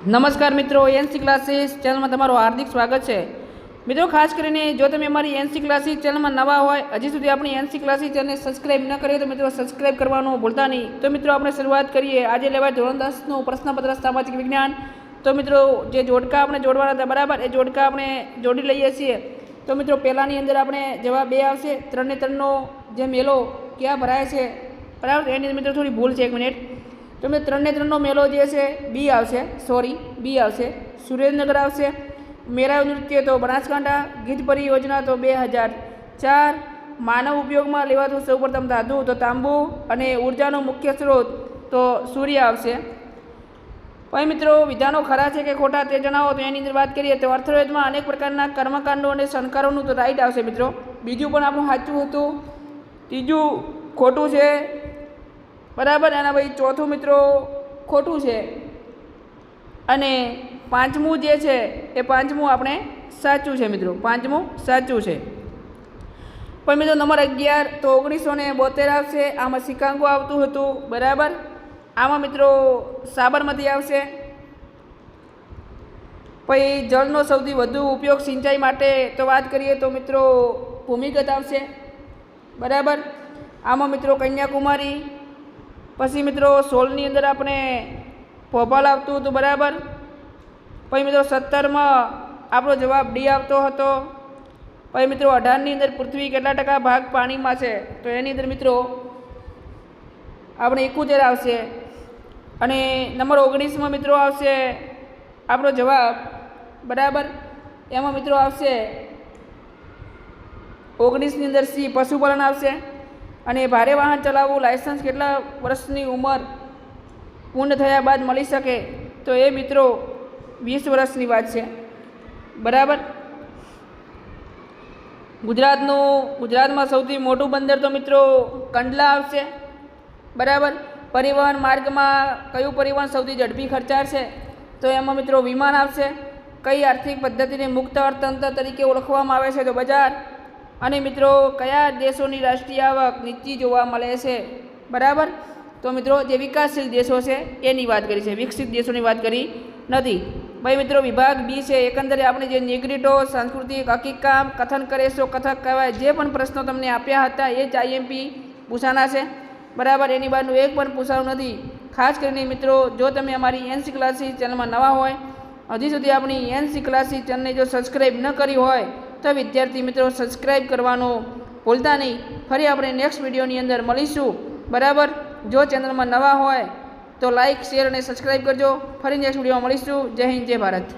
નમસ્કાર મિત્રો, NC classes ચેનલમાં તમારું હાર્દિક સ્વાગત છે। મિત્રો ખાસ કરીને જો તમે અમારી એનસી ક્લાસીસ ચેનલમાં નવા હોય, હજી સુધી આપણી એનસી ક્લાસીસ ચેનલને સબસ્ક્રાઇબ ન કરી તો મિત્રો સબસ્ક્રાઇબ કરવાનું ભૂલતા નહીં। તો મિત્રો આપણે શરૂઆત કરીએ। આજે લેવાય ધોરણ 10નું પ્રશ્નપત્ર સામાજિક વિજ્ઞાન। તો મિત્રો જે જોડકા આપણે જોડવાના હતા બરાબર, એ જોડકા આપણે જોડી લઈએ છીએ। તો મિત્રો પહેલાંની અંદર આપણે જવાબ 2 આવશે। 3 ને 3નો જે મેલો ક્યાં ભરાય છે બરાબર, એની મિત્રો થોડી ભૂલ છે, 1 મિનિટ। તો મેં 3 ને 3નો મેલો જે છે બી આવશે, બી આવશે। સુરેન્દ્રનગર આવશે। મેરાવ નૃત્ય તો બનાસકાંઠા। ગીત પરિયોજના તો 2004। માનવ ઉપયોગમાં લેવાતું સૌપ્રથમ ધાતુ તો તાંબુ અને ઉર્જાનો મુખ્ય સ્ત્રોત તો સૂર્ય આવશે। પછી મિત્રો વિધાનો ખરા છે કે ખોટા તે જણાવો। તો એની અંદર વાત કરીએ તો અર્થવેદમાં અનેક પ્રકારના કર્મકાંડો અને સંસ્કારોનું તો રાઈટ આવશે મિત્રો। બીજું પણ આપણું સાચું હતું, ત્રીજું ખોટું છે બરાબર, અને ભાઈ ચોથું મિત્રો ખોટું છે, અને પાંચમું જે છે એ પાંચમું આપણે સાચું છે મિત્રો, પાંચમું સાચું છે। પણ મિત્રો નંબર 11 તો 1972 આવશે। આમાં શિકાગો આવતું હતું બરાબર। આમાં મિત્રો સાબરમતી આવશે। પછી જળનો સૌથી વધુ ઉપયોગ સિંચાઈ માટે તો વાત કરીએ તો મિત્રો ભૂમિગત આવશે બરાબર। આમાં મિત્રો કન્યાકુમારી। પછી મિત્રો 16ની અંદર આપણે ભોપાલ આવતું હતું બરાબર। પછી મિત્રો 17માં આપણો જવાબ ડી આવતો હતો। પછી મિત્રો 18ની અંદર પૃથ્વી કેટલા ટકા ભાગ પાણીમાં છે, તો એની અંદર મિત્રો આપણે 71 આવશે। અને નંબર 19માં મિત્રો આવશે આપણો જવાબ બરાબર, એમાં મિત્રો આવશે 19ની અંદર સી પશુપાલન આવશે। અને ભારે વાહન ચલાવવું લાયસન્સ કેટલા વર્ષની ઉંમર પૂર્ણ થયા બાદ મળી શકે, તો એ મિત્રો 20 વર્ષની વાત છે બરાબર। ગુજરાતમાં સૌથી મોટું બંદર તો મિત્રો કંડલા આવશે બરાબર। પરિવહન માર્ગમાં કયું પરિવહન સૌથી ઝડપી ખર્ચાળ છે, તો એમાં મિત્રો વિમાન આવશે। કઈ આર્થિક પદ્ધતિને મુક્ત અર્થતંત્ર તરીકે ઓળખવામાં આવે છે, તો બજાર। અને મિત્રો કયા દેશોની રાષ્ટ્રીય આવક નીચી જોવા મળે છે બરાબર, તો મિત્રો જે વિકાસશીલ દેશો છે એની વાત કરી છે, વિકસિત દેશોની વાત કરી નથી। ભાઈ મિત્રો વિભાગ બી છે, એકંદરે આપણે જે નેગ્રીટો સાંસ્કૃતિક હકીકામ કથન કરે છો કથક કહેવાય, જે પણ પ્રશ્નો તમને આપ્યા હતા એ જ આઈએમપી પૂછાના છે બરાબર, એની બહારનું એક પણ પૂછાયું નથી। ખાસ કરીને મિત્રો જો તમે અમારી એનસી ક્લાસીસ ચેનલમાં નવા હોય, હજી સુધી આપણી એનસી ક્લાસીસ ચેનલને જો સબસ્ક્રાઈબ ન કરી હોય તો વિદ્યાર્થી મિત્રો સબસ્ક્રાઈબ કરવાનું ભૂલતા નહીં। ફરી આપણે નેક્સ્ટ વિડીયોની અંદર મળીશું બરાબર। જો ચેનલમાં નવા હોય તો લાઇક, શેર અને સબસ્ક્રાઈબ કરજો। ફરી નેક્સ્ટ વિડીયોમાં મળીશું। જય હિન્દ, જય ભારત।